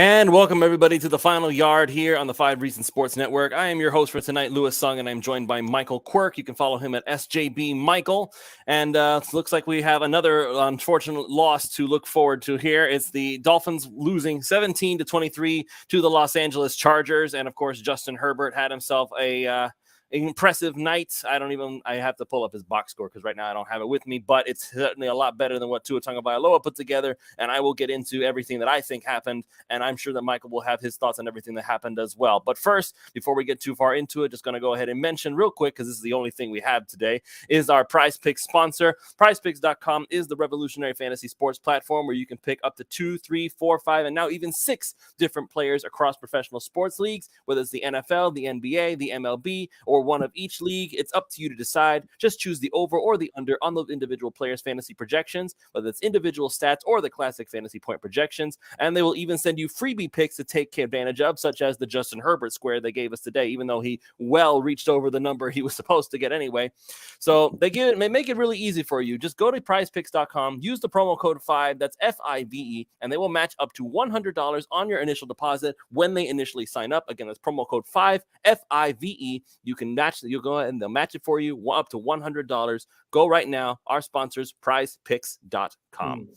And welcome everybody to the final yard here on the 5 Reasons Sports Network. I am your host for tonight, Lewis Sung, and I'm joined by Michael Quirk. You can follow him at SJB Michael. And it looks like we have another unfortunate loss to look forward to here. It's the Dolphins losing 17-23 to the Los Angeles Chargers. And of course, Justin Herbert had himself an impressive night. I have to pull up his box score because right now I don't have it with me, but it's certainly a lot better than what Tua Tagovailoa put together. And I will get into everything that I think happened. And I'm sure that Michael will have his thoughts on everything that happened as well. But first, before we get too far into it, just going to go ahead and mention real quick, because this is the only thing we have today, is our Prize Picks sponsor. PrizePicks.com is the revolutionary fantasy sports platform where you can pick up to 2, 3, 4, 5, and now even 6 different players across professional sports leagues, whether it's the NFL, the NBA, the MLB, or one of each league. It's up to you to decide. Just choose the over or the under on those individual players' fantasy projections, whether it's individual stats or the classic fantasy point projections. And they will even send you freebie picks to take advantage of, such as the Justin Herbert square they gave us today, even though he well reached over the number he was supposed to get anyway. So they make it really easy for you. Just go to prizepicks.com, use the promo code 5, that's FIVE, and they will match up to $100 on your initial deposit when they initially sign up. Again, that's promo code 5, FIVE. You'll go ahead and they'll match it for you up to $100. Go right now. Our sponsors, prizepicks.com.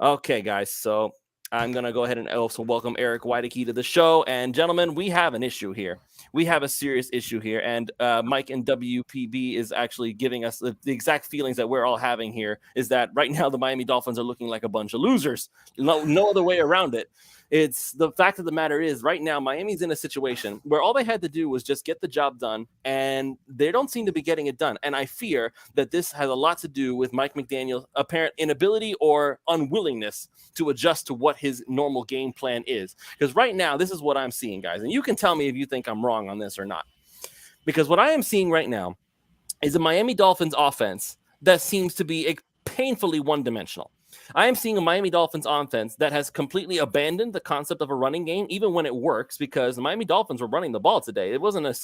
Okay, guys. So I'm going to go ahead and also welcome Eric Weideke to the show. And gentlemen, we have an issue here. We have a serious issue here. And Mike in WPB is actually giving us the exact feelings that we're all having here, is that right now the Miami Dolphins are looking like a bunch of losers. No other way around it. It's the fact of the matter is right now, Miami's in a situation where all they had to do was just get the job done, and they don't seem to be getting it done. And I fear that this has a lot to do with Mike McDaniel's apparent inability or unwillingness to adjust to what his normal game plan is. Because right now, this is what I'm seeing, guys. And you can tell me if you think I'm wrong on this or not. Because what I am seeing right now is a Miami Dolphins offense that seems to be painfully one-dimensional. I am seeing a Miami Dolphins offense that has completely abandoned the concept of a running game, even when it works, because the Miami Dolphins were running the ball today. It wasn't as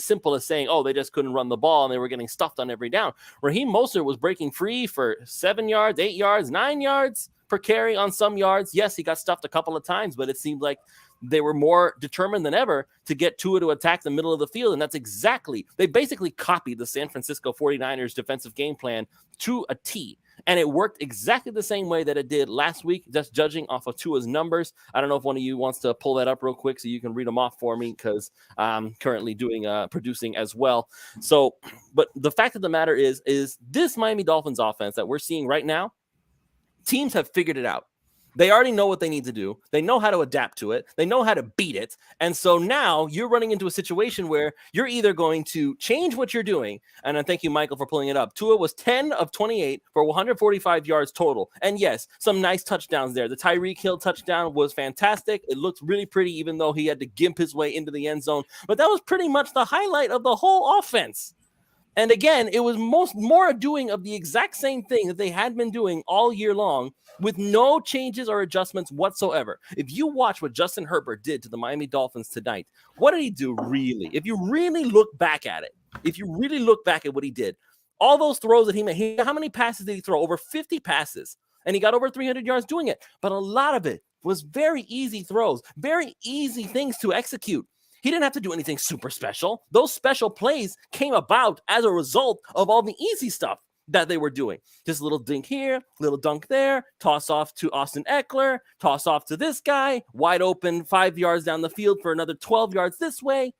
simple as saying, oh, they just couldn't run the ball and they were getting stuffed on every down. Raheem Mostert was breaking free for 7 yards, 8 yards, 9 yards per carry on some yards. Yes, he got stuffed a couple of times, but it seemed like they were more determined than ever to get Tua to attack the middle of the field. And they basically copied the San Francisco 49ers defensive game plan to a T. And it worked exactly the same way that it did last week, just judging off of Tua's numbers. I don't know if one of you wants to pull that up real quick so you can read them off for me, because I'm currently doing producing as well. So, but the fact of the matter is this Miami Dolphins offense that we're seeing right now, teams have figured it out. They already know what they need to do. They know how to adapt to it. They know how to beat it. And so now you're running into a situation where you're either going to change what you're doing. And I thank you, Michael, for pulling it up. Tua was 10 of 28 for 145 yards total. And yes, some nice touchdowns there. The Tyreek Hill touchdown was fantastic. It looks really pretty, even though he had to gimp his way into the end zone. But that was pretty much the highlight of the whole offense. And again, it was more a doing of the exact same thing that they had been doing all year long, with no changes or adjustments whatsoever. If you watch what Justin Herbert did to the Miami Dolphins tonight, what did he do really? If you really look back at what he did, all those throws that he made, how many passes did he throw? Over 50 passes. And he got over 300 yards doing it. But a lot of it was very easy throws, very easy things to execute. He didn't have to do anything super special. Those special plays came about as a result of all the easy stuff that they were doing. Just a little dink here, little dunk there, toss off to Austin Eckler, toss off to this guy, wide open 5 yards down the field for another 12 yards this way.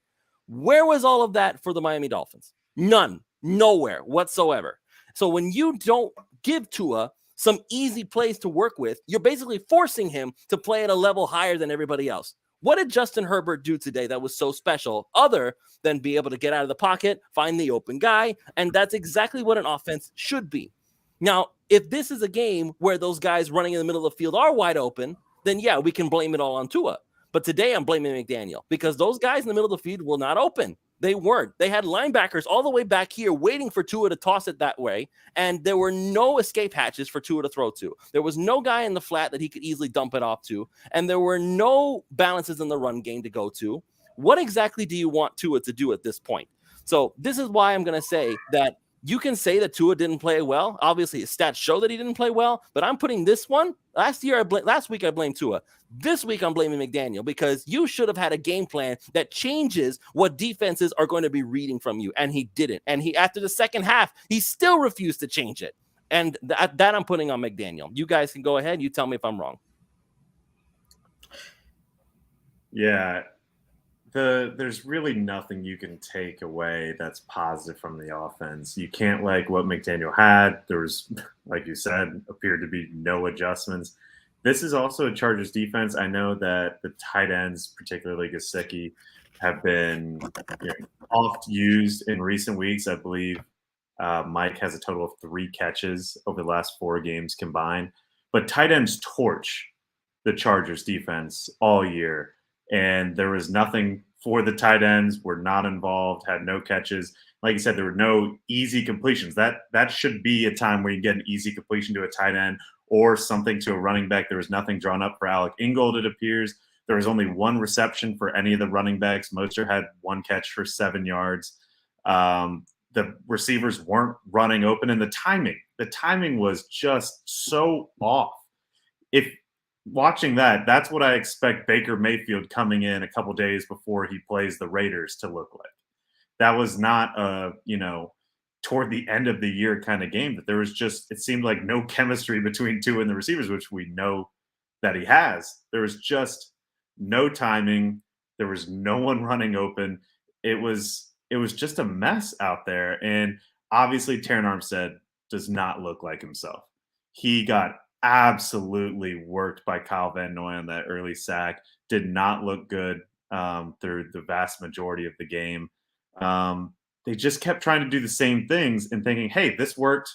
Where was all of that for the Miami Dolphins? None. Nowhere whatsoever. So when you don't give Tua some easy plays to work with, you're basically forcing him to play at a level higher than everybody else. What did Justin Herbert do today that was so special, other than be able to get out of the pocket, find the open guy? And that's exactly what an offense should be. Now, if this is a game where those guys running in the middle of the field are wide open, then yeah, we can blame it all on Tua. But today I'm blaming McDaniel, because those guys in the middle of the field were not open. They weren't. They had linebackers all the way back here waiting for Tua to toss it that way, and there were no escape hatches for Tua to throw to. There was no guy in the flat that he could easily dump it off to, and there were no balances in the run game to go to. What exactly do you want Tua to do at this point? So this is why I'm going to say that You can say that Tua didn't play well. Obviously, his stats show that he didn't play well, but I'm putting this one. Last week I blamed Tua. This week I'm blaming McDaniel because you should have had a game plan that changes what defenses are going to be reading from you, and he didn't. And he, after the second half, he still refused to change it. And that I'm putting on McDaniel. You guys can go ahead. You tell me if I'm wrong. Yeah. There's really nothing you can take away that's positive from the offense. You can't like what McDaniel had. There was, like you said, appeared to be no adjustments. This is also a Chargers defense. I know that the tight ends, particularly Gesicki, have been oft used in recent weeks. I believe Mike has a total of 3 catches over the last 4 games combined. But tight ends torch the Chargers defense all year. And there was nothing for the tight ends, were not involved, had no catches. Like you said, there were no easy completions. That should be a time where you get an easy completion to a tight end or something to a running back. There was nothing drawn up for Alec Ingold, it appears. There was only 1 reception for any of the running backs. Mostert had 1 catch for 7 yards. The receivers weren't running open, and the timing was just so off. If watching that's what I expect Baker Mayfield coming in a couple days before he plays the Raiders to look like. That was not a, toward the end of the year kind of game, that there was just, it seemed like no chemistry between Tua and the receivers, which we know that he has. There was just no timing. There was no one running open. It was just a mess out there. And obviously Terran Armstead does not look like himself. He got absolutely worked by Kyle Van Noy on that early sack. Did not look good through the vast majority of the game. They just kept trying to do the same things and thinking, hey, this worked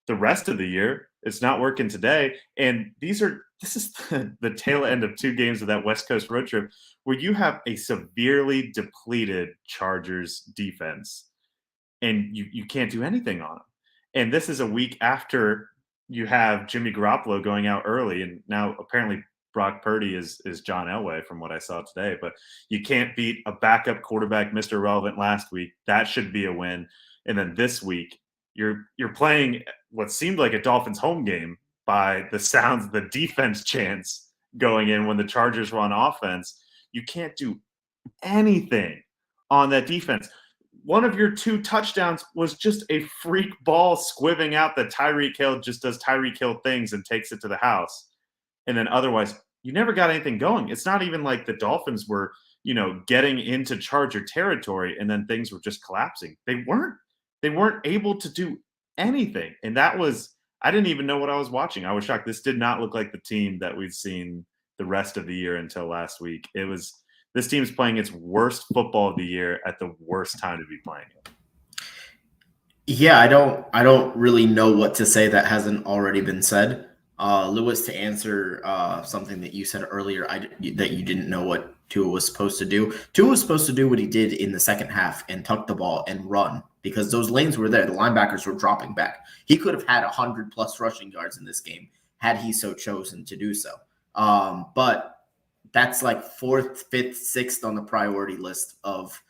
the rest of the year. It's not working today. And this is the tail end of 2 games of that West Coast road trip where you have a severely depleted Chargers defense and you can't do anything on them. And this is a week after you have Jimmy Garoppolo going out early, and now apparently Brock Purdy is John Elway from what I saw today. But you can't beat a backup quarterback, Mr. Irrelevant, last week. That should be a win. And then this week, you're playing what seemed like a Dolphins home game by the sounds of the defense chants going in when the Chargers were on offense. You can't do anything on that defense. One of your 2 touchdowns was just a freak ball squibbing out that Tyreek Hill just does Tyreek Hill things and takes it to the house. And then otherwise, you never got anything going. It's not even like the Dolphins were, getting into Charger territory and then things were just collapsing. They weren't able to do anything. And that was, I didn't even know what I was watching. I was shocked. This did not look like the team that we've seen the rest of the year until last week. This team's playing its worst football of the year at the worst time to be playing it. Yeah, I don't really know what to say that hasn't already been said. Lewis, to answer something that you said earlier, that you didn't know what Tua was supposed to do. Tua was supposed to do what he did in the second half and tuck the ball and run because those lanes were there. The linebackers were dropping back. He could have had 100+ rushing yards in this game had he so chosen to do so. But that's like 4th, 5th, 6th on the priority list of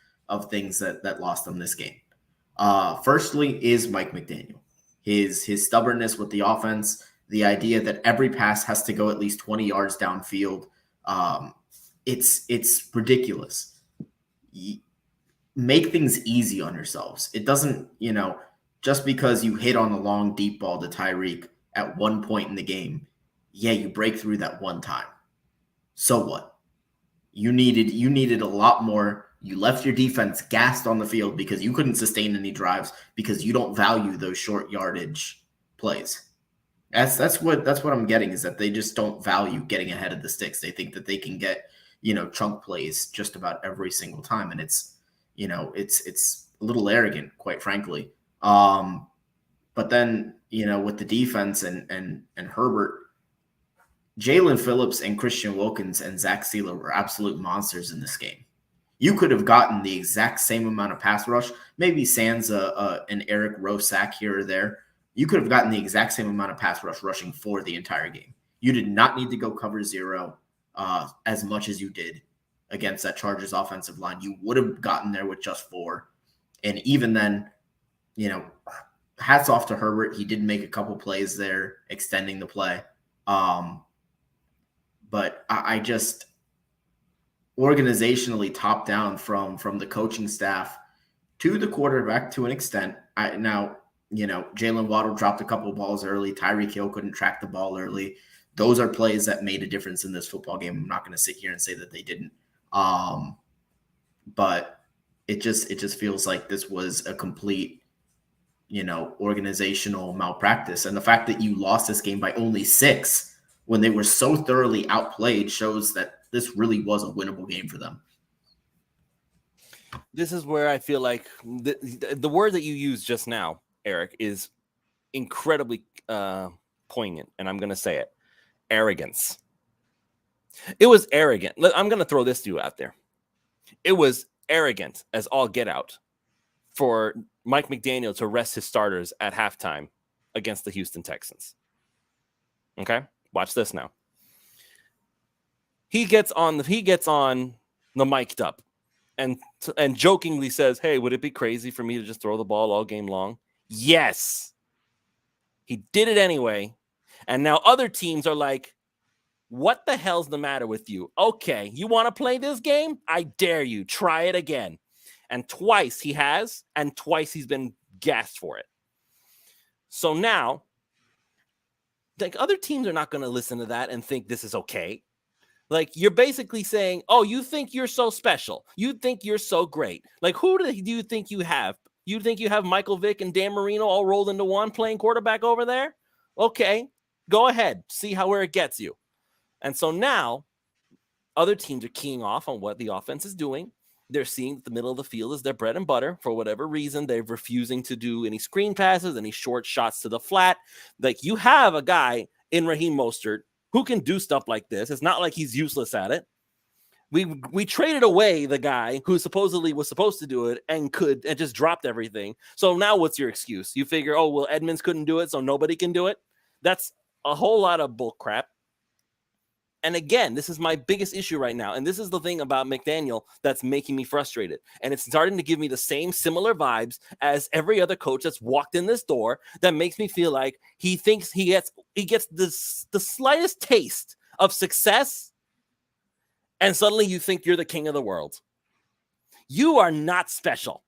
things that lost them this game. Firstly is Mike McDaniel. His stubbornness with the offense, the idea that every pass has to go at least 20 yards downfield. It's ridiculous. Make things easy on yourselves. It doesn't, just because you hit on the long deep ball to Tyreek at one point in the game, you break through that one time. So what? You needed a lot more. You left your defense gassed on the field because you couldn't sustain any drives because you don't value those short yardage plays. That's what I'm getting, is that they just don't value getting ahead of the sticks. They think that they can get, chunk plays just about every single time. And it's a little arrogant, quite frankly. But then, with the defense and Herbert, Jalen Phillips and Christian Wilkins and Zach Sealer were absolute monsters in this game. You could have gotten the exact same amount of pass rush, maybe sans an Eric Rowe sack here or there. You could have gotten the exact same amount of pass rush rushing for the entire game. You did not need to go cover 0 as much as you did against that Chargers offensive line. You would have gotten there with just 4. And even then, hats off to Herbert. He did make a couple plays there, extending the play. But I just organizationally top down from the coaching staff to the quarterback to an extent. Jalen Waddle dropped a couple of balls early. Tyreek Hill couldn't track the ball early. Those are plays that made a difference in this football game. I'm not going to sit here and say that they didn't. But it just feels like this was a complete, organizational malpractice. And the fact that you lost this game by only 6 when they were so thoroughly outplayed shows that this really was a winnable game for them. This is where I feel like the word that you used just now, Eric, is incredibly poignant, and I'm going to say it. Arrogance. It was arrogant. I'm going to throw this to you out there. It was arrogant as all get out for Mike McDaniel to rest his starters at halftime against the Houston Texans. Okay? Watch this now. He gets on the mic'd up and jokingly says, "Hey, would it be crazy for me to just throw the ball all game long?" Yes. He did it anyway. And now other teams are like, what the hell's the matter with you? Okay, you want to play this game? I dare you. Try it again. And twice he has, and twice he's been gassed for it. So now, like, other teams are not going to listen to that and think this is okay. Like, you're basically saying, oh, you think you're so special. You think you're so great. Like, who do you think you have? You think you have Michael Vick and Dan Marino all rolled into one playing quarterback over there? Okay, go ahead. See where it gets you. And so now other teams are keying off on what the offense is doing. They're seeing that the middle of the field is their bread and butter. For whatever reason, they're refusing to do any screen passes, any short shots to the flat. Like, you have a guy in Raheem Mostert who can do stuff like this. It's not like he's useless at it. We traded away the guy who supposedly was supposed to do it and just dropped everything. So now what's your excuse? You figure, oh, well, Edmonds couldn't do it, so nobody can do it. That's a whole lot of bull crap. And again, this is my biggest issue right now. And this is the thing about McDaniel that's making me frustrated. And it's starting to give me the same similar vibes as every other coach that's walked in this door that makes me feel like he thinks he gets the slightest taste of success. And suddenly you think you're the king of the world. You are not special.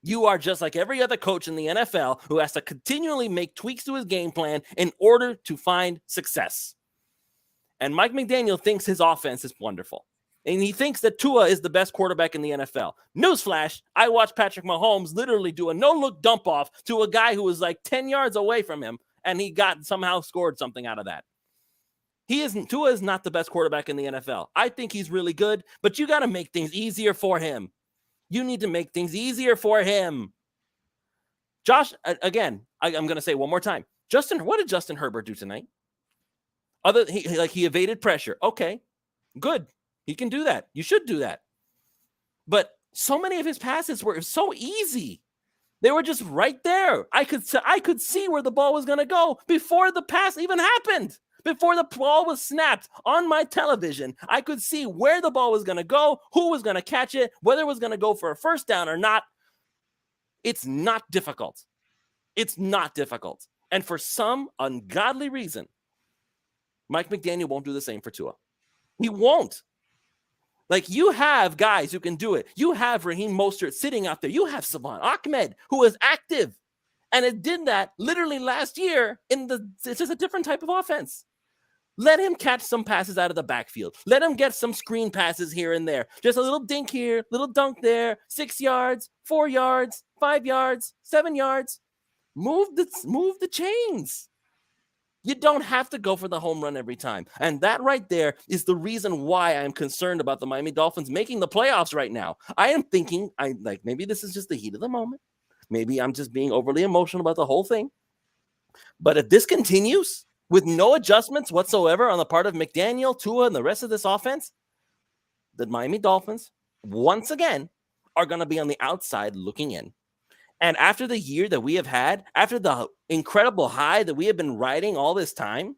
You are just like every other coach in the NFL who has to continually make tweaks to his game plan in order to find success. And Mike McDaniel thinks his offense is wonderful. And he thinks that Tua is the best quarterback in the NFL. Newsflash, I watched Patrick Mahomes literally do a no-look dump off to a guy who was like 10 yards away from him, and he somehow scored something out of that. Tua is not the best quarterback in the NFL. I think he's really good, but you got to make things easier for him. You need to make things easier for him. Josh, again, I'm going to say one more time. What did Justin Herbert do tonight? He evaded pressure. Okay, good. He can do that. You should do that. But so many of his passes were so easy. They were just right there. I could see where the ball was going to go before the pass even happened. Before the ball was snapped on my television, I could see where the ball was going to go, who was going to catch it, whether it was going to go for a first down or not. It's not difficult. It's not difficult. And for some ungodly reason, Mike McDaniel won't do the same for Tua. He won't. Like, you have guys who can do it. You have Raheem Mostert sitting out there. You have Savon Ahmed, who is active. And it did that literally last year it's just a different type of offense. Let him catch some passes out of the backfield. Let him get some screen passes here and there. Just a little dink here, little dunk there, 6 yards, 4 yards, 5 yards, 7 yards. Move the chains. You don't have to go for the home run every time. And that right there is the reason why I'm concerned about the Miami Dolphins making the playoffs right now. I am thinking, maybe this is just the heat of the moment. Maybe I'm just being overly emotional about the whole thing. But if this continues with no adjustments whatsoever on the part of McDaniel, Tua, and the rest of this offense, the Miami Dolphins, once again, are going to be on the outside looking in. And after the year that we have had, after the incredible high that we have been riding all this time,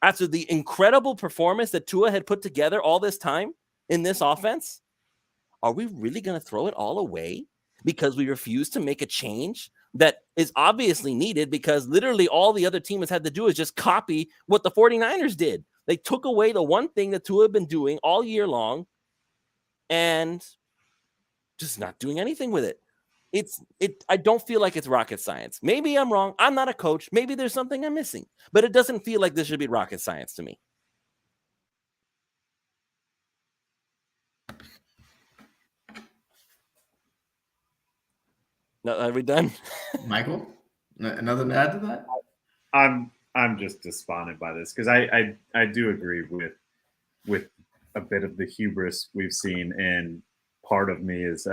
after the incredible performance that Tua had put together all this time in this offense, are we really going to throw it all away because we refuse to make a change that is obviously needed, because literally all the other team has had to do is just copy what the 49ers did. They took away the one thing that Tua had been doing all year long and just not doing anything with it. I don't feel like it's rocket science. Maybe I'm wrong. I'm not a coach. Maybe there's something I'm missing, but it doesn't feel like this should be rocket science to me. No, are we done? Michael, another to add to that? I'm just despondent by this, because I do agree with a bit of the hubris we've seen, and part of me is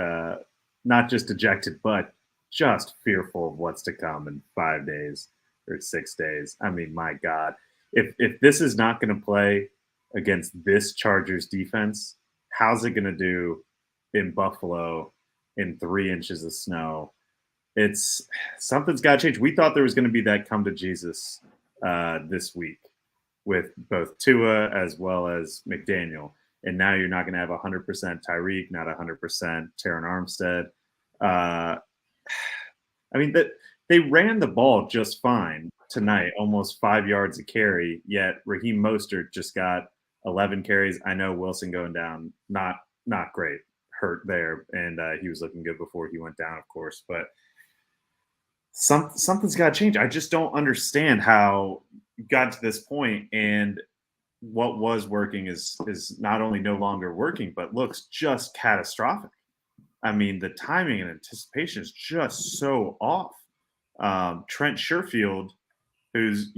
not just dejected, but just fearful of what's to come in 5 days or 6 days. I mean, my God, if this is not going to play against this Chargers defense, how's it going to do in Buffalo in 3 inches of snow? It's something's got to change. We thought there was going to be that come to Jesus this week with both Tua as well as McDaniel. And now you're not going to have 100% Tyreek, not 100% Taron Armstead. I mean, they ran the ball just fine tonight, almost 5 yards a carry, yet Raheem Mostert just got 11 carries. I know Wilson going down, not great, hurt there, and he was looking good before he went down, of course. But something's got to change. I just don't understand how you got to this point, and what was working is not only no longer working, but looks just catastrophic. I mean, the timing and anticipation is just so off. Trent Sherfield, who's,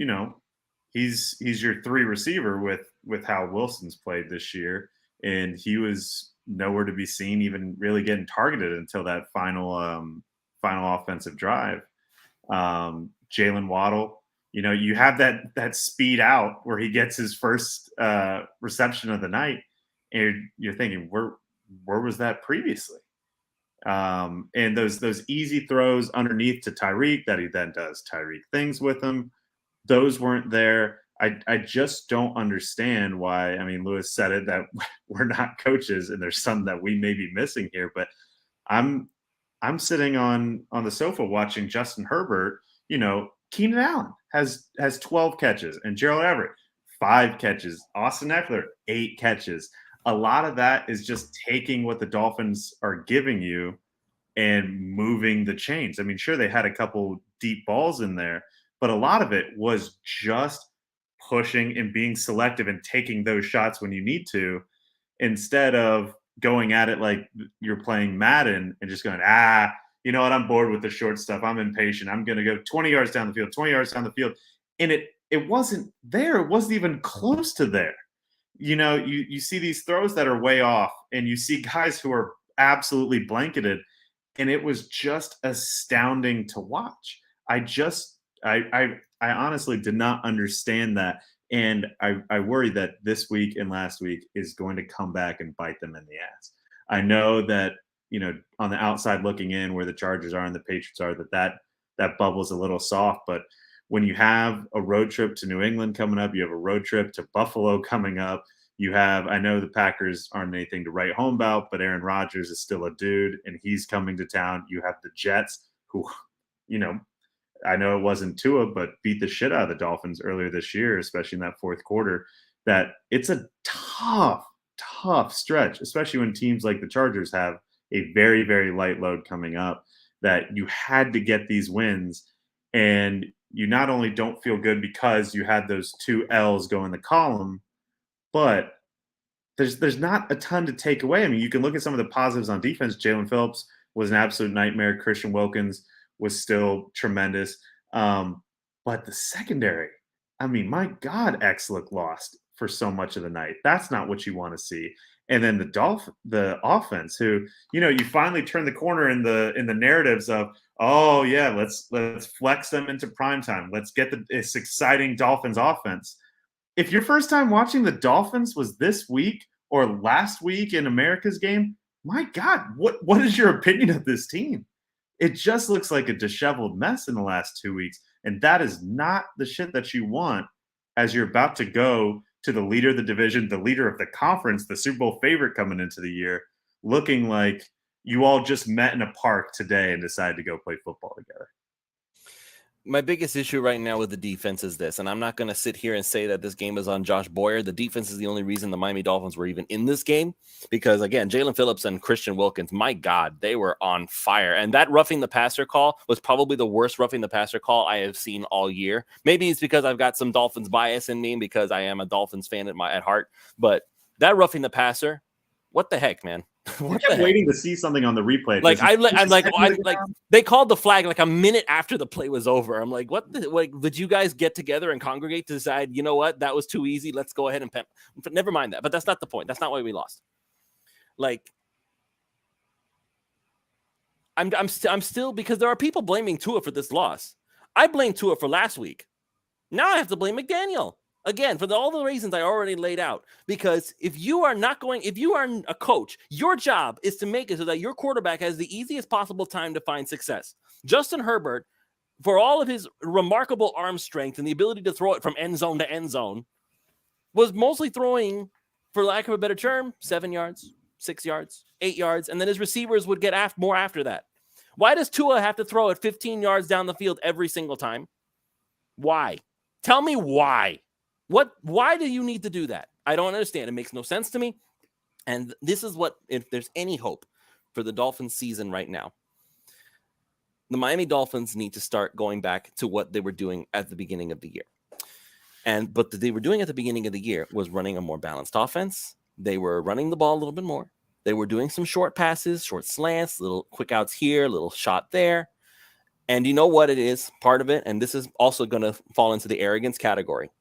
he's your 3 receiver with how Wilson's played this year, and he was nowhere to be seen, even really getting targeted until that final offensive drive. Jalen Waddle, you have that speed out where he gets his first reception of the night, and you're thinking, where was that previously? And those easy throws underneath to Tyreek that he then does Tyreek things with him, those weren't there. I just don't understand why. I mean, Lewis said it, that we're not coaches, and there's some that we may be missing here. But I'm sitting on the sofa watching Justin Herbert. Keenan Allen has 12 catches, and Gerald Everett 5 catches. Austin Eckler 8 catches. A lot of that is just taking what the Dolphins are giving you and moving the chains. I mean, sure, they had a couple deep balls in there, but a lot of it was just pushing and being selective and taking those shots when you need to, instead of going at it like you're playing Madden and just going, you know what, I'm bored with the short stuff. I'm impatient. I'm going to go 20 yards down the field, 20 yards down the field. And it wasn't there. It wasn't even close to there. You see these throws that are way off, and you see guys who are absolutely blanketed, and it was just astounding to watch. I honestly did not understand that, and I worry that this week and last week is going to come back and bite them in the ass. I know that, on the outside looking in, where the Chargers are and the Patriots are, that bubble's a little soft, but when you have a road trip to New England coming up, you have a road trip to Buffalo coming up, I know the Packers aren't anything to write home about, but Aaron Rodgers is still a dude, and he's coming to town. You have the Jets, who, I know it wasn't Tua, but beat the shit out of the Dolphins earlier this year, especially in that fourth quarter. That it's a tough stretch, especially when teams like the Chargers have a very, very light load coming up, that you had to get these wins. And you not only don't feel good because you had those 2 L's go in the column, but there's not a ton to take away. I mean, you can look at some of the positives on defense. Jalen Phillips was an absolute nightmare. Christian Wilkins was still tremendous. But the secondary, I mean, my God, X looked lost for so much of the night. That's not what you want to see. And then the offense, who, you finally turn the corner in the narratives of, oh yeah, let's flex them into primetime. Let's get this exciting Dolphins offense. If your first time watching the Dolphins was this week or last week in America's game, my God, what is your opinion of this team? It just looks like a disheveled mess in the last 2 weeks. And that is not the shit that you want as you're about to go to the leader of the division, the leader of the conference, the Super Bowl favorite coming into the year, looking like you all just met in a park today and decided to go play football together. My biggest issue right now with the defense is this, and I'm not going to sit here and say that this game is on Josh Boyer. The defense is the only reason the Miami Dolphins were even in this game because, again, Jalen Phillips and Christian Wilkins, my God, they were on fire. And that roughing the passer call was probably the worst roughing the passer call I have seen all year. Maybe it's because I've got some Dolphins bias in me because I am a Dolphins fan at heart. But that roughing the passer, what the heck, man? I kept waiting to see something on the replay. Like they called the flag like a minute after the play was over. I'm like, what? Did you guys get together and congregate to decide? You know what? That was too easy. Let's go ahead and pen. Never mind that. But that's not the point. That's not why we lost. Like, I'm still because there are people blaming Tua for this loss. I blame Tua for last week. Now I have to blame McDaniel. Again, for all the reasons I already laid out, because if you are a coach, your job is to make it so that your quarterback has the easiest possible time to find success. Justin Herbert, for all of his remarkable arm strength and the ability to throw it from end zone to end zone, was mostly throwing, for lack of a better term, 7 yards, 6 yards, 8 yards, and then his receivers would get more after that. Why does Tua have to throw it 15 yards down the field every single time? Why? Tell me why. Why do you need to do that? I don't understand. It makes no sense to me. And this is what, if there's any hope for the Dolphins season right now, the Miami Dolphins need to start going back to what they were doing at the beginning of the year. But what they were doing at the beginning of the year was running a more balanced offense. They were running the ball a little bit more. They were doing some short passes, short slants, little quick outs here, little shot there. And you know what it is? Part of it, and this is also going to fall into the arrogance category.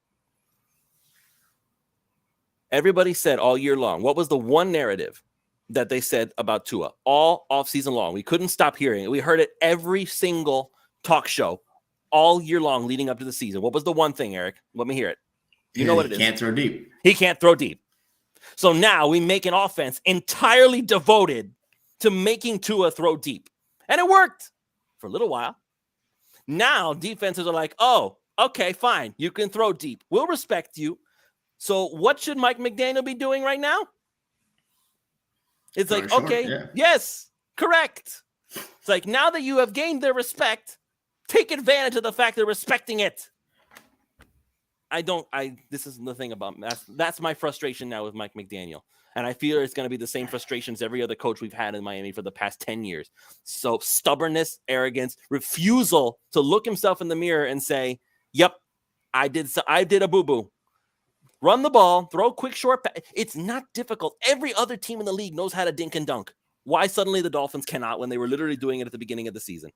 Everybody said all year long, what was the one narrative that they said about Tua all offseason long? We couldn't stop hearing it. We heard it every single talk show all year long leading up to the season. What was the one thing, Eric? Let me hear it. You know what it is. He can't throw deep. He can't throw deep. So now we make an offense entirely devoted to making Tua throw deep. And it worked for a little while. Now defenses are like, oh, okay, fine. You can throw deep. We'll respect you. So what should Mike McDaniel be doing right now? It's like, okay, yeah. Yes, correct. It's like, now that you have gained their respect, take advantage of the fact they're respecting it. This is the thing about, that's my frustration now with Mike McDaniel. And I feel it's going to be the same frustrations every other coach we've had in Miami for the past 10 years. So stubbornness, arrogance, refusal to look himself in the mirror and say, yep, I did a boo-boo. Run the ball, throw quick short. It's not difficult. Every other team in the league knows how to dink and dunk. Why suddenly the Dolphins cannot when they were literally doing it at the beginning of the season?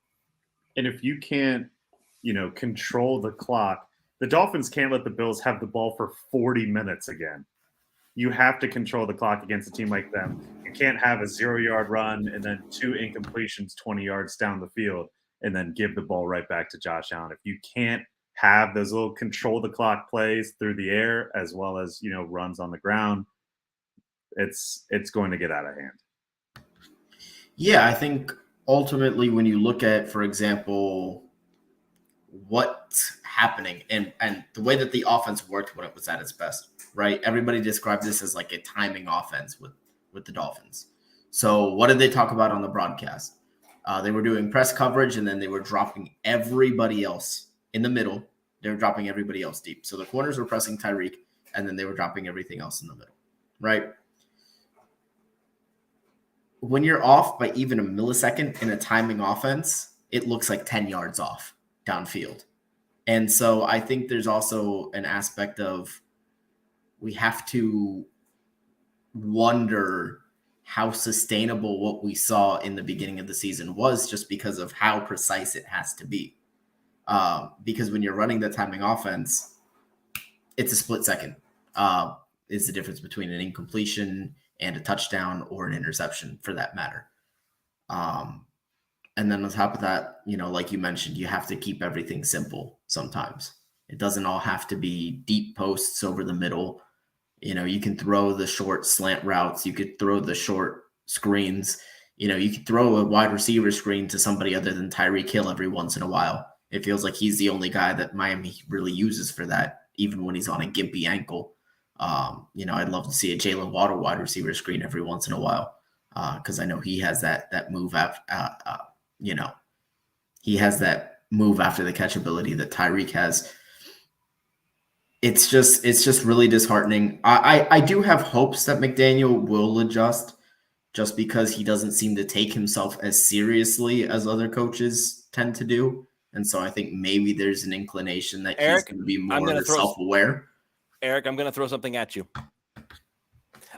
And if you can't, control the clock, the Dolphins can't let the Bills have the ball for 40 minutes again. You have to control the clock against a team like them. You can't have a 0-yard run and then 2 incompletions 20 yards down the field and then give the ball right back to Josh Allen. If you can't have those little control the clock plays through the air as well as runs on the ground, it's going to get out of hand. Yeah, I think ultimately when you look at, for example, what's happening and the way that the offense worked when it was at its best, right? Everybody described this as like a timing offense with the Dolphins. So what did they talk about on the broadcast? They were doing press coverage and then they were dropping everybody else in the middle. They were dropping everybody else deep. So the corners were pressing Tyreek, and then they were dropping everything else in the middle, right? When you're off by even a millisecond in a timing offense, it looks like 10 yards off downfield. And so I think there's also an aspect of we have to wonder how sustainable what we saw in the beginning of the season was just because of how precise it has to be. Because when you're running the timing offense, it's a split second. Is the difference between an incompletion and a touchdown or an interception for that matter. And then on top of that, like you mentioned, you have to keep everything simple sometimes. It doesn't all have to be deep posts over the middle. You can throw the short slant routes. You could throw the short screens. You could throw a wide receiver screen to somebody other than Tyreek Hill every once in a while. It feels like he's the only guy that Miami really uses for that, even when he's on a gimpy ankle. I'd love to see a Jalen Waddle wide receiver screen every once in a while because I know he has that move. He has that move after the catch ability that Tyreek has. It's just really disheartening. I do have hopes that McDaniel will adjust, just because he doesn't seem to take himself as seriously as other coaches tend to do. And so I think maybe there's an inclination that he's going to be more self-aware. Eric, I'm going to throw something at you.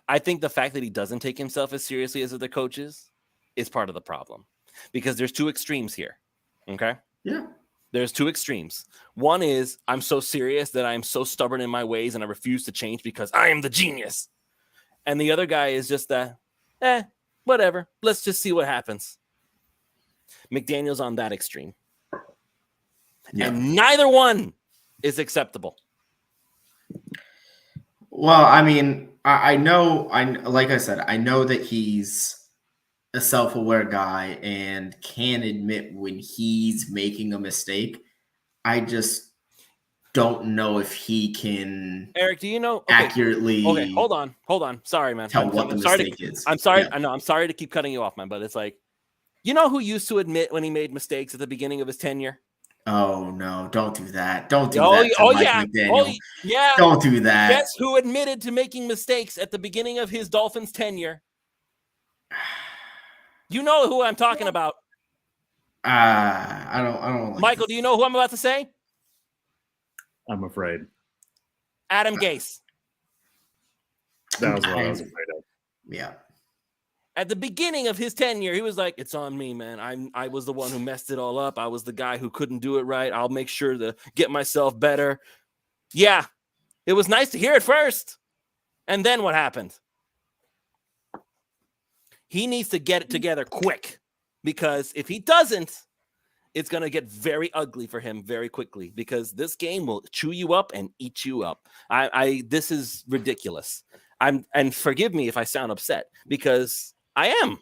I think the fact that he doesn't take himself as seriously as other coaches is part of the problem, because there's two extremes here. Okay? Yeah. There's two extremes. One is, I'm so serious that I'm so stubborn in my ways and I refuse to change because I am the genius. And the other guy is just whatever. Let's just see what happens. McDaniel's on that extreme. Yeah. And neither one is acceptable. Well, I mean, I know that he's a self-aware guy and can admit when he's making a mistake. I just don't know if he can. Eric, do you know accurately? Okay, hold on. Sorry, man. Tell what the mistake is. I'm sorry. Yeah. I know. I'm sorry to keep cutting you off, man. But it's like, you know who used to admit when he made mistakes at the beginning of his tenure? Oh no! Don't do that! Don't do that! McDaniel. Yeah! Don't do that! Guess who admitted to making mistakes at the beginning of his Dolphins tenure? You know who I'm talking about. I don't. Like Michael, do you know who I'm about to say? I'm afraid. Adam Gase. That was what I was afraid of. Yeah. At the beginning of his tenure, he was like, "It's on me, man. I was the one who messed it all up. I was the guy who couldn't do it right. I'll make sure to get myself better." Yeah, it was nice to hear it first. And then what happened? He needs to get it together quick, because if he doesn't, it's going to get very ugly for him very quickly, because this game will chew you up and eat you up. This is ridiculous. And forgive me if I sound upset, because I am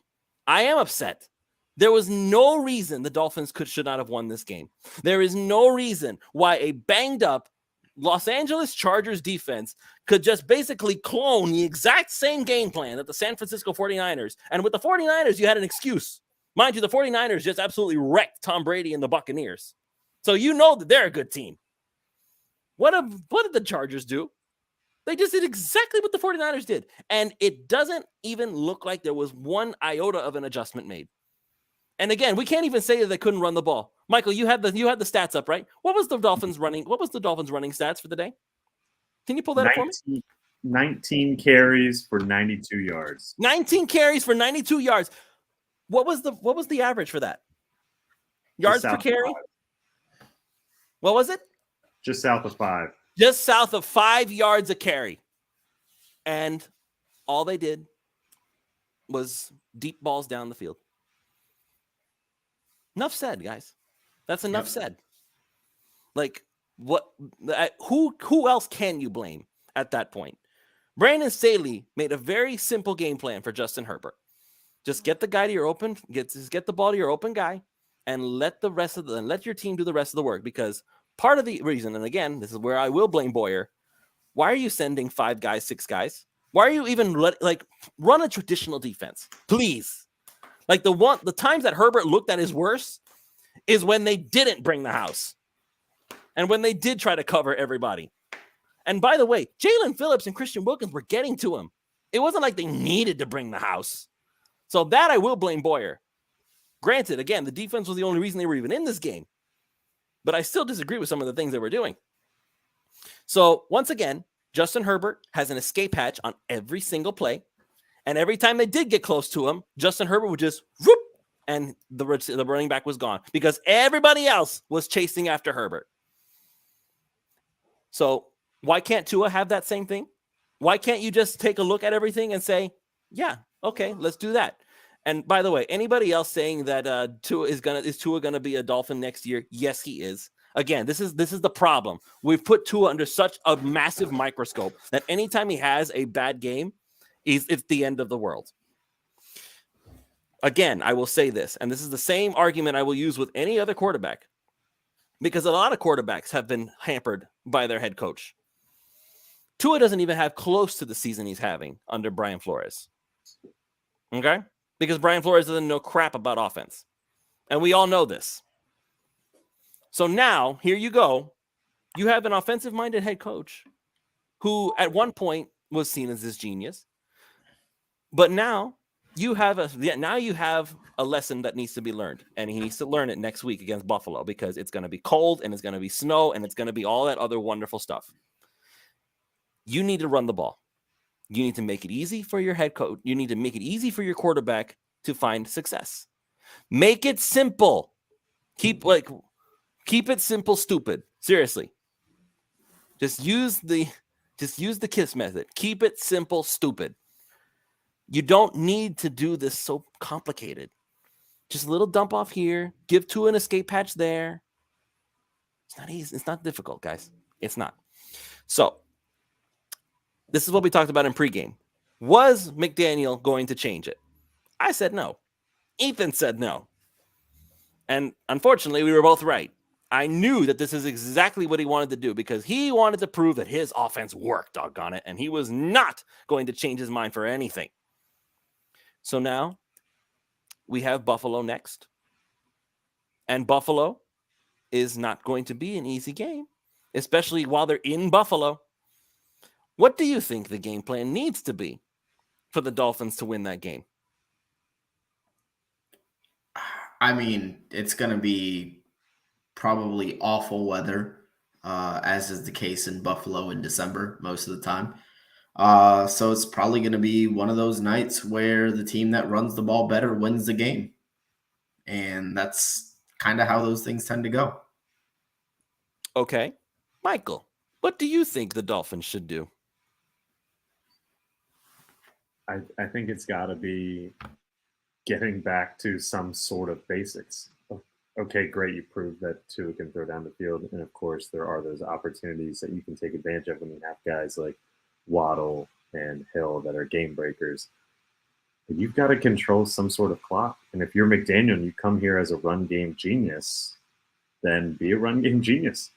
upset. There was no reason the Dolphins should not have won this game. There is no reason why a banged up Los Angeles Chargers defense could just basically clone the exact same game plan that the San Francisco 49ers. And with the 49ers, you had an excuse. Mind you, the 49ers just absolutely wrecked Tom Brady and the Buccaneers. So you know that they're a good team. What did the Chargers do? They just did exactly what the 49ers did. And it doesn't even look like there was one iota of an adjustment made. And again, we can't even say that they couldn't run the ball. Michael, you had the stats up, right? What was the Dolphins running stats for the day? Can you pull that up for me? 19 carries for 92 yards. 19 carries for 92 yards. What was the average for that? Yards per carry? What was it? Just south of 5. Just south of 5 yards a carry. And all they did was deep balls down the field. Enough said, guys. That's enough said. Like, what? Who else can you blame at that point? Brandon Staley made a very simple game plan for Justin Herbert. Just get the guy to your open, get the ball to your open guy, and let your team do the rest of the work. Because part of the reason, and again, this is where I will blame Boyer. Why are you sending 5 guys, 6 guys? Why are you even run a traditional defense, please? Like the times that Herbert looked at his worst is when they didn't bring the house, and when they did try to cover everybody. And by the way, Jalen Phillips and Christian Wilkins were getting to him. It wasn't like they needed to bring the house. So that I will blame Boyer. Granted, again, the defense was the only reason they were even in this game, but I still disagree with some of the things they were doing. So once again, Justin Herbert has an escape hatch on every single play. And every time they did get close to him, Justin Herbert would just whoop, and the running back was gone, because everybody else was chasing after Herbert. So why can't Tua have that same thing? Why can't you just take a look at everything and say, yeah, okay, let's do that? And by the way, anybody else saying that Tua gonna be a Dolphin next year? Yes, he is. Again, this is the problem. We've put Tua under such a massive microscope that anytime he has a bad game, it's the end of the world. Again, I will say this, and this is the same argument I will use with any other quarterback, because a lot of quarterbacks have been hampered by their head coach. Tua doesn't even have close to the season he's having under Brian Flores. Okay? Because Brian Flores doesn't know crap about offense. And we all know this. So now, here you go. You have an offensive-minded head coach who at one point was seen as this genius. But now you have a lesson that needs to be learned, and he needs to learn it next week against Buffalo because it's going to be cold and it's going to be snow and it's going to be all that other wonderful stuff. You need to run the ball. You need to make it easy for your head coach. You need to make it easy for your quarterback to find success. Make it simple. Keep it simple, stupid. Seriously. Just use the KISS method. Keep it simple, stupid. You don't need to do this so complicated. Just a little dump off here. Give Tua an escape hatch there. It's not easy. It's not difficult, guys. It's not. So, this is what we talked about in pregame. Was McDaniel going to change it? I said no. Ethan said no. And unfortunately, we were both right. I knew that this is exactly what he wanted to do because he wanted to prove that his offense worked, doggone it, and he was not going to change his mind for anything. So now we have Buffalo next. And Buffalo is not going to be an easy game, especially while they're in Buffalo. What do you think the game plan needs to be for the Dolphins to win that game? I mean, it's going to be probably awful weather, as is the case in Buffalo in December most of the time. So it's probably going to be one of those nights where the team that runs the ball better wins the game. And that's kind of how those things tend to go. Okay. Michael, what do you think the Dolphins should do? I think it's got to be getting back to some sort of basics. Okay, great. You proved that Tua can throw down the field. And of course, there are those opportunities that you can take advantage of when you have guys like Waddle and Hill that are game breakers. But you've got to control some sort of clock. And if you're McDaniel and you come here as a run game genius, then be a run game genius.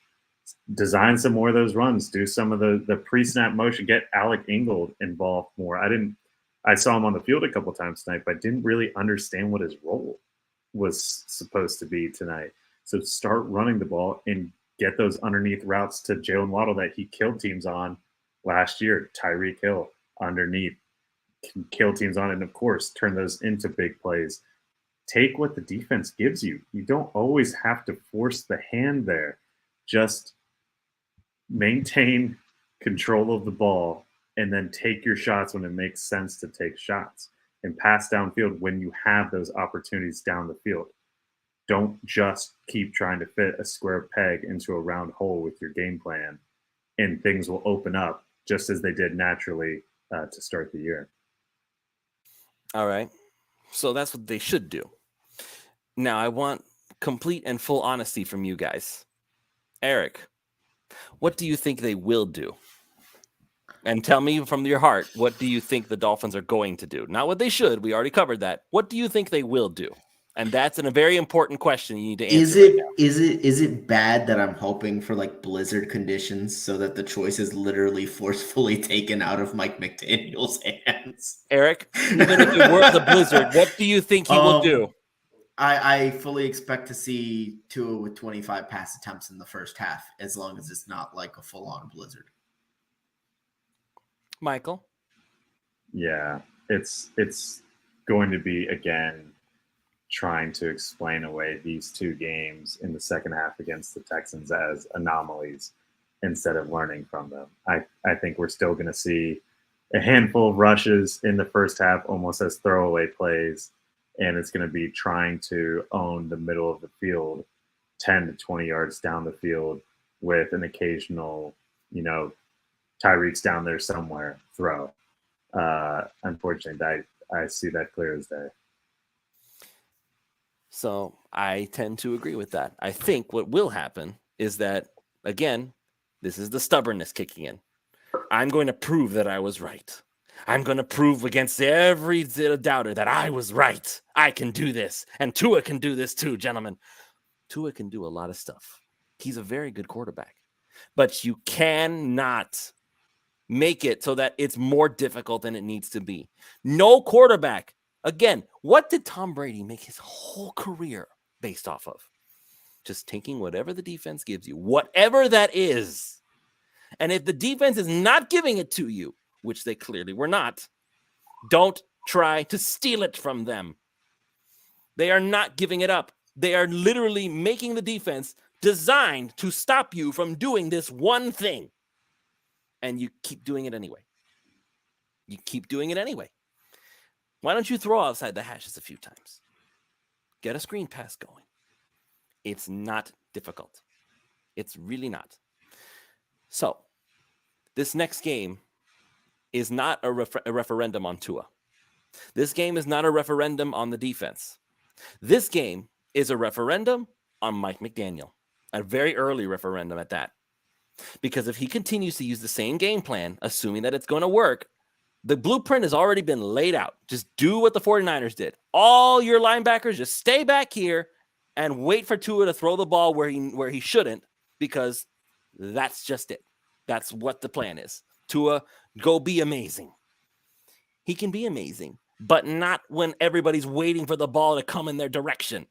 Design some more of those runs. Do some of the pre-snap motion. Get Alec Ingold involved more. I saw him on the field a couple times tonight, but I didn't really understand what his role was supposed to be tonight. So start running the ball and get those underneath routes to Jalen Waddle that he killed teams on last year. Tyreek Hill underneath, can kill teams on, and of course, turn those into big plays. Take what the defense gives you. You don't always have to force the hand there. Just maintain control of the ball and then take your shots when it makes sense to take shots and pass downfield when you have those opportunities down the field. Don't just keep trying to fit a square peg into a round hole with your game plan, and things will open up just as they did naturally to start the year. All right. So that's what they should do. Now, I want complete and full honesty from you guys. Eric, what do you think they will do? And tell me from your heart, what do you think the Dolphins are going to do? Not what they should. We already covered that. What do you think they will do? And that's a very important question you need to answer. Is it bad that I'm hoping for like blizzard conditions so that the choice is literally forcefully taken out of Mike McDaniel's hands? Eric, even if it were the blizzard, what do you think he will do? I fully expect to see Tua with 25 pass attempts in the first half, as long as it's not like a full-on blizzard. Michael? Yeah, it's going to be, again, trying to explain away these two games in the second half against the Texans as anomalies instead of learning from them. I think we're still going to see a handful of rushes in the first half almost as throwaway plays, and it's going to be trying to own the middle of the field 10 to 20 yards down the field with an occasional, Tyreek's down there somewhere throw. Unfortunately, I see that clear as day. So I tend to agree with that. I think what will happen is that, again, this is the stubbornness kicking in. I'm going to prove that I was right. I'm going to prove against every doubter that I was right. I can do this. And Tua can do this too, gentlemen. Tua can do a lot of stuff. He's a very good quarterback. But you cannot make it so that it's more difficult than it needs to be. No quarterback. Again, what did Tom Brady make his whole career based off of? just taking whatever the defense gives you, whatever that is. And if the defense is not giving it to you, which they clearly were not, don't try to steal it from them. They are not giving it up. They are literally making the defense designed to stop you from doing this one thing. And you keep doing it anyway. You keep doing it anyway. Why don't you throw outside the hashes a few times? Get a screen pass going. It's not difficult. It's really not. So, this next game is not a referendum on Tua. This game is not a referendum on the defense. This game is a referendum on Mike McDaniel, a very early referendum at that. Because if he continues to use the same game plan, assuming that it's going to work, the blueprint has already been laid out. Just do what the 49ers did. All your linebackers just stay back here and wait for Tua to throw the ball where he shouldn't, because that's just it. That's what the plan is. Tua, go be amazing. He can be amazing, but not when everybody's waiting for the ball to come in their direction.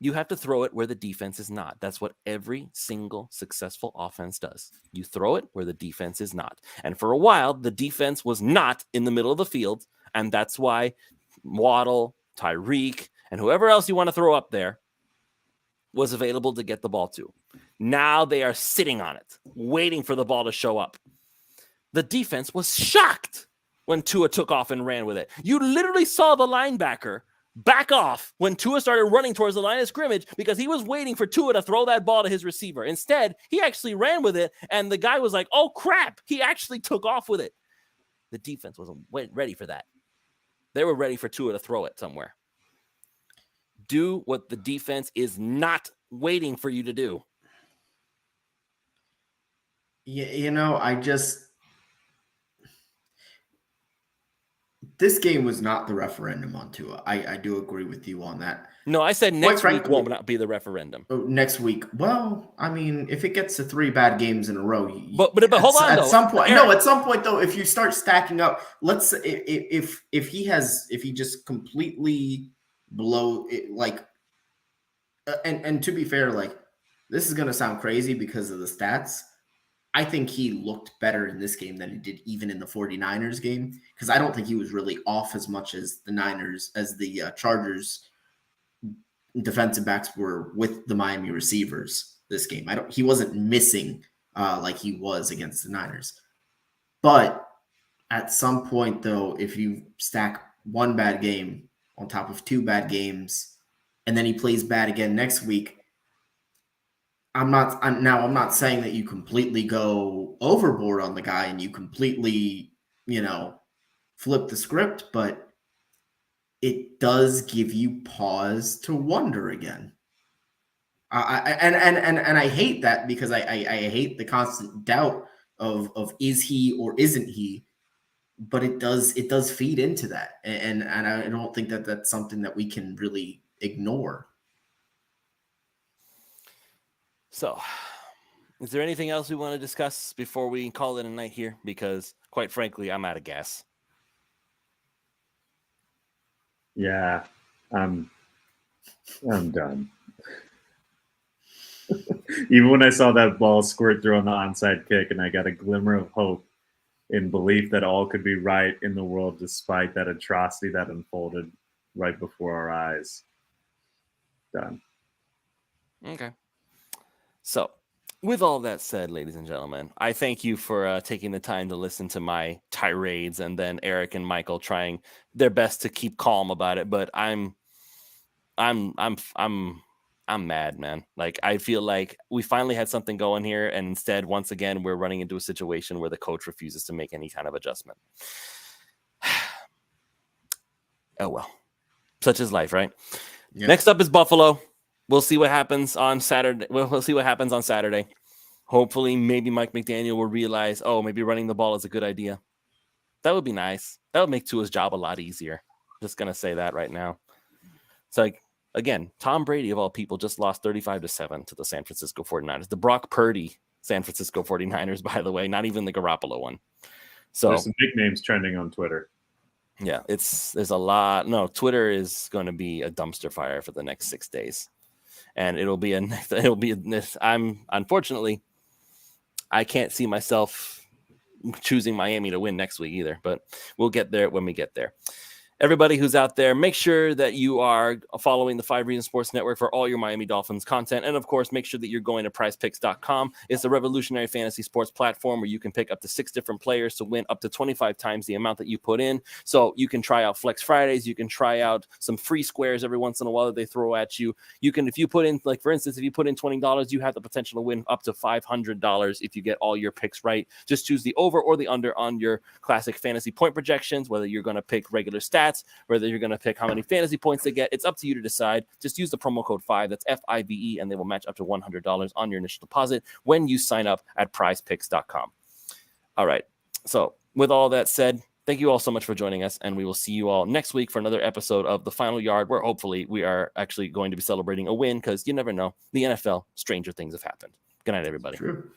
You have to throw it where the defense is not. That's what every single successful offense does. You throw it where the defense is not. And for a while, the defense was not in the middle of the field, and that's why Waddle, Tyreek, and whoever else you want to throw up there was available to get the ball to. Now they are sitting on it, waiting for the ball to show up. The defense was shocked when Tua took off and ran with it. You literally saw the linebacker back off when Tua started running towards the line of scrimmage because he was waiting for Tua to throw that ball to his receiver. Instead, he actually ran with it, and the guy was like, oh, crap, he actually took off with it. The defense wasn't ready for that. They were ready for Tua to throw it somewhere. Do what the defense is not waiting for you to do. This game was not the referendum on Tua. I do agree with you on that. No, I said next week will not be the referendum. Next week. Well, I mean, if it gets to 3 bad games in a row, but hold on. At some point, though, if you start stacking up, let's say if he just completely blow it, like, and to be fair, like, this is gonna sound crazy because of the stats. I think he looked better in this game than he did even in the 49ers game, because I don't think he was really off as much as the Chargers defensive backs were with the Miami receivers this game. He wasn't missing like he was against the Niners. But at some point, though, if you stack 1 bad game on top of 2 bad games, and then he plays bad again next week, I'm not saying that you completely go overboard on the guy and you completely, flip the script, but it does give you pause to wonder again. And I hate that, because I hate the constant doubt of is he or isn't he, but it does feed into that, and I don't think that that's something that we can really ignore. So, is there anything else we want to discuss before we call it a night here? Because, quite frankly, I'm out of gas. Yeah, I'm done. Even when I saw that ball squirt through on the onside kick, and I got a glimmer of hope in belief that all could be right in the world despite that atrocity that unfolded right before our eyes. Done. Okay. So, with all that said, ladies and gentlemen, I thank you for taking the time to listen to my tirades, and then Eric and Michael trying their best to keep calm about it. But I'm mad, man. Like, I feel like we finally had something going here, and instead, once again, we're running into a situation where the coach refuses to make any kind of adjustment. Oh well, such is life, right? Yeah. Next up is Buffalo. We'll see what happens on Saturday. We'll see what happens on Saturday. Hopefully, maybe Mike McDaniel will realize, maybe running the ball is a good idea. That would be nice. That would make Tua's job a lot easier. Just going to say that right now. It's like, again, Tom Brady, of all people, just lost 35-7 to the San Francisco 49ers. The Brock Purdy San Francisco 49ers, by the way, not even the Garoppolo one. So there's some nicknames trending on Twitter. Yeah, there's a lot. No, Twitter is going to be a dumpster fire for the next 6 days. and it'll be this. Unfortunately, I can't see myself choosing Miami to win next week either, but we'll get there when we get there. Everybody who's out there, make sure that you are following the 5 Reasons Sports Network for all your Miami Dolphins content. And of course, make sure that you're going to prizepicks.com. It's a revolutionary fantasy sports platform where you can pick up to 6 different players to win up to 25 times the amount that you put in. So you can try out Flex Fridays. You can try out some free squares every once in a while that they throw at you. You can, if you put in, like for instance, if you put in $20, you have the potential to win up to $500 if you get all your picks right. Just choose the over or the under on your classic fantasy point projections, whether you're going to pick regular stats, whether you're going to pick how many fantasy points they get. It's up to you to decide. Just use the promo code 5, that's FIVE, and they will match up to $100 on your initial deposit when you sign up at prizepicks.com. All right. So with all that said, thank you all so much for joining us, and we will see you all next week for another episode of The Final Yard, where hopefully we are actually going to be celebrating a win, because you never know. The NFL, stranger things have happened. Good night, everybody. True.